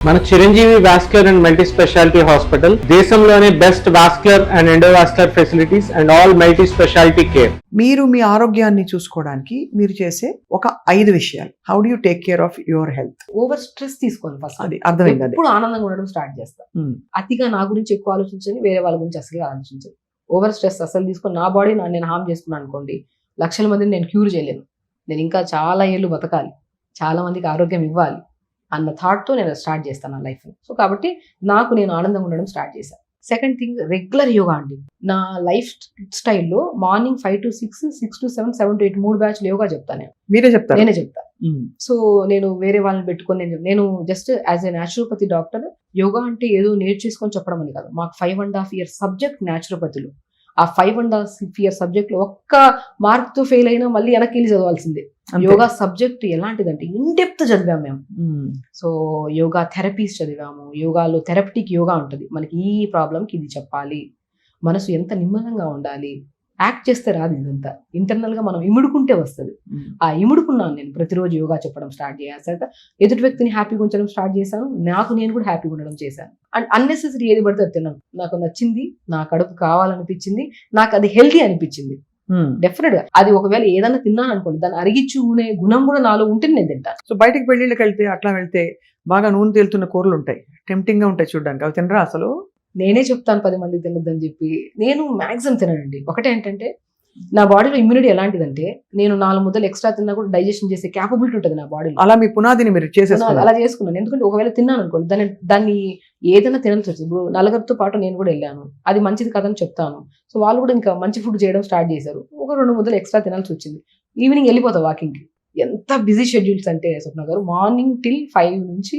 మన Chiranjeevi vascular and multi speciality hospital దేశంలోనే best vascular and endovascular facilities and all multi speciality care. మీరు మీ ఆరోగ్యాన్ని చూసుకోవడానికి మీరు చేసే ఒక 5 విషయాలు. How do you take care of your health? Over stress తీసుకోను ఫస్ట్. అది అర్థమైంది. అది ఇప్పుడు ఆనందంగా ఉండడం స్టార్ట్ చేస్తా. అతిగా నా గురించి ఎక్కువ ఆలోచించని, వేరే వాళ్ళ గురించి అసలు ఆలోచించను. ఓవర్ స్ట్రెస్ అసలు తీసుకొని నా బాడీ నేను హార్మ్ చేసుకున్నాను అనుకోండి, లక్షల మందిని నేను క్యూర్ చేయలేను. నేను ఇంకా చాలా ఏళ్ళు బతకాలి, చాలా మందికి ఆరోగ్యం ఇవ్వాలి అన్న థాట్తో నేను స్టార్ట్ చేస్తాను నా లైఫ్. సో కాబట్టి నాకు నేను ఆనందంగా ఉండడం స్టార్ట్ చేశాను. సెకండ్ థింగ్, రెగ్యులర్ యోగా అండి. నా లైఫ్ స్టైల్లో మార్నింగ్ 5 to 6, 6 to 7, 7 to 8 3 బ్యాచ్లు యోగా చెప్తాను. మీరే చెప్తారు? నేనే చెప్తా. సో నేను వేరే వాళ్ళని పెట్టుకొని నేను just as a naturopathy doctor yoga అంటే ఏదో నేర్చేసుకొని చెప్పడం అని కాదు. మాకు 5.5 years సబ్జెక్ట్ న్యాచురోపతిలో. ఆ 5.5 years సబ్జెక్ట్ లో ఒక్క మార్క్ తో ఫెయిల్ అయినా మళ్ళీ వెనక్కి వెళ్ళి చదవాల్సిందే. యోగా సబ్జెక్ట్ ఎలాంటిదంటే ఇన్ డెప్త్ చదివాము మేము. సో యోగా థెరపీస్ చదివాము. యోగాలో థెరపటిక్ యోగా ఉంటుంది. మనకి ఈ ప్రాబ్లంకి ఇది చెప్పాలి, మనసు ఎంత నిమ్మలంగా ఉండాలి, యాక్ట్ చేస్తే రాదు ఇదంతా. ఇంటర్నల్ గా మనం ఇముడుకుంటే వస్తుంది. ఆ ఇముడుకున్నాను నేను. ప్రతిరోజు యోగా చెప్పడం స్టార్ట్ చేశాక ఎదుటి వ్యక్తిని హ్యాపీగా ఉంచడం స్టార్ట్ చేశాను. నాకు నేను కూడా హ్యాపీగా ఉండడం చేశాను. అండ్ అన్నెసెసరీ ఏది పడితే అది తిన్నాను. నాకు నచ్చింది, నా కడుపు కావాలనిపించింది, నాకు అది హెల్తీ అనిపించింది. డెఫినెట్ గా అది ఒకవేళ ఏదైనా తిన్నాను అనుకోండి, దాన్ని అరిగించుకునే గుణం కూడా నాలో ఉంటే నేను తింటాను. సో బయటికి పెళ్లిళ్ళకి వెళ్తే అట్లా వెళ్తే బాగా నూనె తేలుతున్న కూరలు ఉంటాయి, టెంప్టింగ్ గా ఉంటాయి చూడడానికి. అవి తినరా అసలు? నేనే చెప్తాను 10 మంది తినొద్దని చెప్పి. నేను మ్యాక్సిమం తిననండి. ఒకటే ఏంటంటే నా బాడీలో ఇమ్యూనిటీ ఎలాంటిదంటే, నేను 4 ముద్దలు ఎక్స్ట్రా తిన్నా కూడా డైజెషన్ చేసే క్యాపబిలిటీ ఉంటుంది నా బాడీలో. అలా మీ పునాదిని మీరు చేసేసుకున్నారు? అలా చేసుకున్నాను. ఎందుకంటే ఒకవేళ తిన్నాను అనుకోండి, దాన్ని ఏదైనా తినాల్సి వచ్చింది. ఇప్పుడు నలుగురితో పాటు నేను కూడా వెళ్ళాను, అది మంచిది కదని చెప్తాను. సో వాళ్ళు కూడా ఇంకా మంచి ఫుడ్ చేయడం స్టార్ట్ చేశారు. ఒక 2 ముద్దలు ఎక్స్ట్రా తినాల్సి వచ్చింది. ఈవినింగ్ వెళ్ళిపోతా వాకింగ్కి. ఎంత బిజీ షెడ్యూల్స్ అంటే స్వప్న గారు, మార్నింగ్ till 5 నుంచి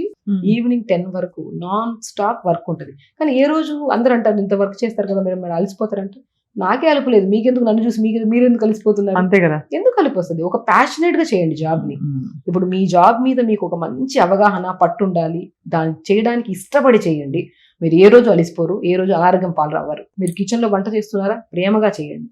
ఈవినింగ్ 10 వరకు నాన్ స్టాప్ వర్క్ ఉంటుంది. కానీ ఏ రోజు అందరూ అంటారు ఇంత వర్క్ చేస్తారు కదా మీరు అలసిపోతారంటే, నాకే అలపలేదు. మీకెందుకు, నన్ను చూసి మీరు ఎందుకు కలిసిపోతున్నారు? అంతే కదా. ఎందుకు కలిపొస్తుంది? ఒక ప్యాషనేట్ గా చేయండి జాబ్ ని. ఇప్పుడు మీ జాబ్ మీద మీకు ఒక మంచి అవగాహన, పట్టు ఉండాలి. దాన్ని చేయడానికి ఇష్టపడి చేయండి. మీరు ఏ రోజు అలిసిపోరు, ఏ రోజు అనారోగ్యం పాలరావారు. మీరు కిచెన్ లో వంట చేస్తున్నారా, ప్రేమగా చేయండి,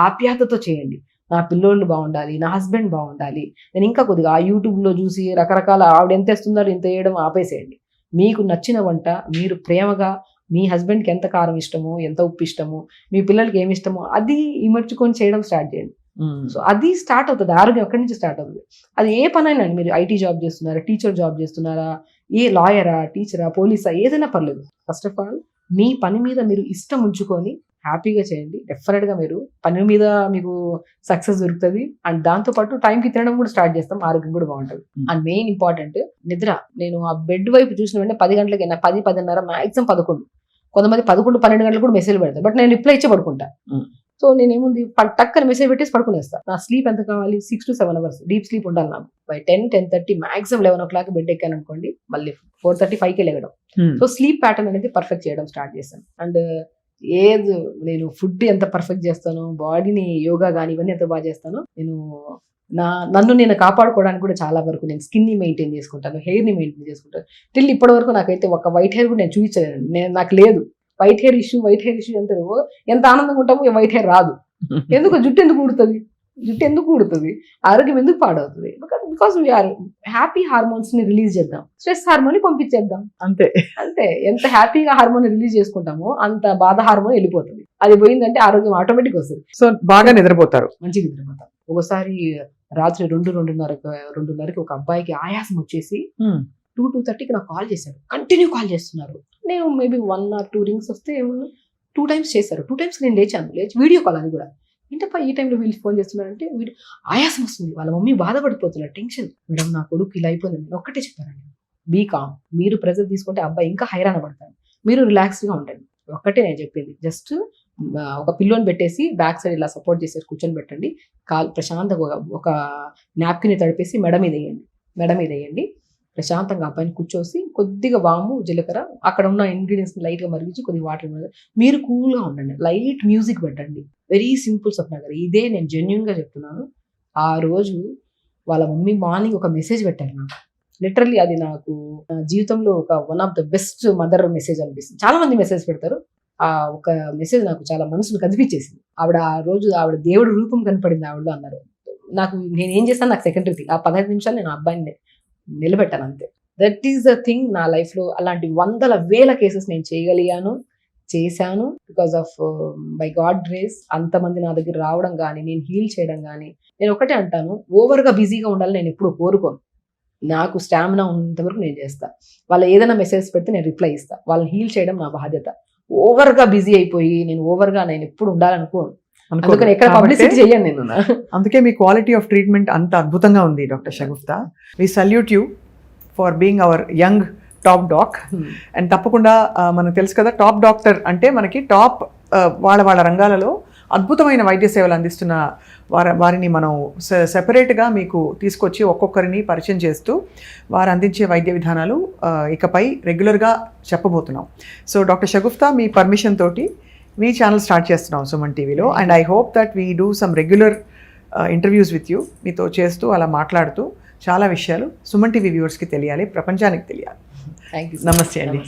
ఆప్యాయతతో చేయండి. నా పిల్లోళ్ళు బాగుండాలి, నా హస్బెండ్ బాగుండాలి. నేను ఇంకా కొద్దిగా ఆ యూట్యూబ్ లో చూసి రకరకాల ఆవిడ ఎంత వేస్తున్నారో ఇంత వేయడం ఆపేసేయండి. మీకు నచ్చిన వంట మీరు ప్రేమగా, మీ హస్బెండ్కి ఎంత కారం ఇష్టమో, ఎంత ఉప్పు ఇష్టమో, మీ పిల్లలకి ఏమి ఇష్టమో అది ఇమర్చుకొని చేయడం స్టార్ట్ చేయండి. సో అది స్టార్ట్ అవుతుంది. ఆరోగ్యం ఎక్కడి నుంచి స్టార్ట్ అవుతుంది. అది ఏ పనైనా, మీరు ఐటీ జాబ్ చేస్తున్నారా, టీచర్ జాబ్ చేస్తున్నారా, ఏ లాయరా, టీచరా, పోలీసా, ఏదైనా పర్లేదు. ఫస్ట్ ఆఫ్ ఆల్ మీ పని మీద మీరు ఇష్టం ఉంచుకొని హ్యాపీగా చేయండి. డెఫినెట్ గా మీరు పని మీద మీకు సక్సెస్ దొరుకుతుంది. అండ్ దాంతో పాటు టైంకి తినడం కూడా స్టార్ట్ చేస్తాం, ఆరోగ్యం కూడా బాగుంటుంది. అండ్ మెయిన్ ఇంపార్టెంట్ నిద్ర. నేను ఆ బెడ్ వైపు చూసిన వెంటనే 10 గంటలకైనా, 10, 10:30, మాక్సిమం 11. కొంతమంది 11, 12 గంటలకు కూడా మెసేజ్ పెడతారు. బట్ నేను రిప్లై ఇచ్చే పడుకుంటా. సో నేనేముంది, టక్కన మెసేజ్ పెట్టేసి పడుకునేస్తా. నా స్లీప్ ఎంత కావాలి? 6 to 7 hours డీప్ స్లీప్ ఉండాలి నాకు. బై 10, 10:30, మాక్సిమం 11 o'clock బెడ్ ఎక్కాను అనుకోండి, మళ్ళీ 4:30, 5కే లేగడం. సో స్లీప్ ప్యాటర్న్ అనేది పర్ఫెక్ట్ చేయడం స్టార్ట్ చేశాను. అండ్ నేను ఫుడ్ ఎంత పర్ఫెక్ట్ చేస్తానో, బాడీని యోగా కానీ ఇవన్నీ ఎంత బాగా చేస్తానో, నన్ను నేను కాపాడుకోవడానికి కూడా చాలా వరకు నేను స్కిన్ ని మెయింటైన్ చేసుకుంటాను, హెయిర్ ని మెయింటైన్ చేసుకుంటాను. టిల్ ఇప్పటి వరకు నాకైతే ఒక వైట్ హెయిర్ కూడా నేను చూపించలేను. నాకు లేదు వైట్ హెయిర్ ఇష్యూ అంటే ఎంత ఆనందంగా ఉంటామో వైట్ హెయిర్ రాదు. ఎందుకు? జుట్టు ఎందుకు ఊడుతుంది? ఆరోగ్యం ఎందుకు పాడవుతుంది? బికాస్ వీఆర్ హ్యాపీ హార్మోన్స్ ని రిలీజ్ చేద్దాం, స్ట్రెస్ హార్మోన్ ని పంపించేద్దాం. అంతే. ఎంత హ్యాపీగా హార్మోన్ రిలీజ్ చేసుకుంటామో అంత బాధ హార్మోన్ వెళ్ళిపోతుంది. అది పోయిందంటే ఆరోగ్యం ఆటోమేటిక్ వస్తుంది. సో బాగా నిద్రపోతారు, మంచిగా నిద్రపోతారు. ఒకసారి రాత్రి 2:30కి ఒక అబ్బాయికి ఆయాసం వచ్చేసి 2:30కి నాకు కాల్ చేశారు. కంటిన్యూ కాల్ చేస్తున్నారు. నేను మేబీ 1 or 2 రింగ్స్ వస్తే 2 times చేశారు. 2 times నేను లేచాను. వీడియో కాల్, అది కూడా. ఏంటప్ప ఈ టైంలో వీళ్ళు ఫోన్ చేస్తున్నారంటే, ఆయాసం వస్తుంది, వాళ్ళ మమ్మీ బాధపడిపోతున్నారు, టెన్షన్. మేడం నా కొడుకు ఇలా అయిపోయింది. నేను ఒక్కటే చెప్పానండి, బీ కామ్. మీరు ప్రెజర్ తీసుకుంటే అబ్బాయి ఇంకా హైరాణ పడతాను. మీరు రిలాక్స్గా ఉండండి. ఒక్కటే నేను చెప్పింది, జస్ట్ ఒక పిల్లోని పెట్టేసి బ్యాక్ సైడ్ ఇలా సపోర్ట్ చేసేసి కూర్చొని పెట్టండి. కాలు ప్రశాంతంగా ఒక నాప్కిన్ తడిపేసి మెడ మీద వేయండి. ప్రశాంతంగా అబ్బాయిని కూర్చోసి కొద్దిగా వాము, జీలకర్ర, అక్కడ ఉన్న ఇంగ్రీడియంట్స్ లైట్ గా మరిగించి కొద్దిగా వాటర్, మీరు కూల్ గా ఉండండి. లైట్ మ్యూజిక్ పెట్టండి. వెరీ సింపుల్ స్వప్న గారు, ఇదే నేను జెన్యూన్ గా చెప్తున్నాను. ఆ రోజు వాళ్ళ మమ్మీ మార్నింగ్ ఒక మెసేజ్ పెట్టారు నాకు. లిటరల్లీ అది నాకు జీవితంలో ఒక one of the best mother message అనిపిస్తుంది. చాలా మంది మెసేజ్ పెడతారు, ఆ ఒక మెసేజ్ నాకు చాలా మనసును కదిపించేసింది. ఆ రోజు దేవుడి రూపం కనపడింది ఆవిడలో అన్నారు. నాకు నేనేం చేస్తాను నాకు సెకండరీ థింగ్. ఆ 15 నిమిషాలు నేను ఆ అబ్బాయిని నిలబెట్టాను అంతే. దట్ ఈస్ ద థింగ్ నా లైఫ్ లో. అలాంటి వందల వేల కేసెస్ నేను చేయగలిగాను, చేశాను. Because of by God grace అంతమంది నా దగ్గర రావడం కానీ, నేను హీల్ చేయడం కానీ. నేను ఒకటే అంటాను, ఓవర్గా బిజీగా ఉండాలని నేను ఎప్పుడు కోరుకోను. నాకు స్టామినా ఉన్నంత వరకు నేను చేస్తా. వాళ్ళు ఏదైనా మెసేజ్ పెడితే నేను రిప్లై ఇస్తా. వాళ్ళని హీల్ చేయడం నా బాధ్యత. ఓవర్గా బిజీ అయిపోయి నేను ఎప్పుడు ఉండాలనుకోను. అందుకని ఎక్కడ పబ్లిసిటీ చేయను నేను. అందుకే మీ క్వాలిటీ ఆఫ్ ట్రీట్మెంట్ అంత అద్భుతంగా ఉంది doctor Shagufta. We salute you for being our young top doc. And తప్పకుండా మనకు తెలుసు కదా, టాప్ డాక్టర్ అంటే మనకి టాప్ వాళ్ళ రంగాలలో అద్భుతమైన వైద్య సేవలు అందిస్తున్న వారిని మనం సెపరేట్గా మీకు తీసుకొచ్చి ఒక్కొక్కరిని పరిచయం చేస్తూ వారు అందించే వైద్య విధానాలు ఇకపై రెగ్యులర్గా చెప్పబోతున్నాం. సో డాక్టర్ షగుఫ్తా, మీ పర్మిషన్ తోటి మీ ఛానల్ స్టార్ట్ చేస్తున్నాం సుమన్ టీవీలో. And I hope that we do some regular interviews with you. మీతో చేస్తూ అలా మాట్లాడుతూ చాలా విషయాలు సుమన్ టీవీ వ్యూవర్స్కి తెలియాలి, ప్రపంచానికి తెలియాలి. Thank you. నమస్తే అండి.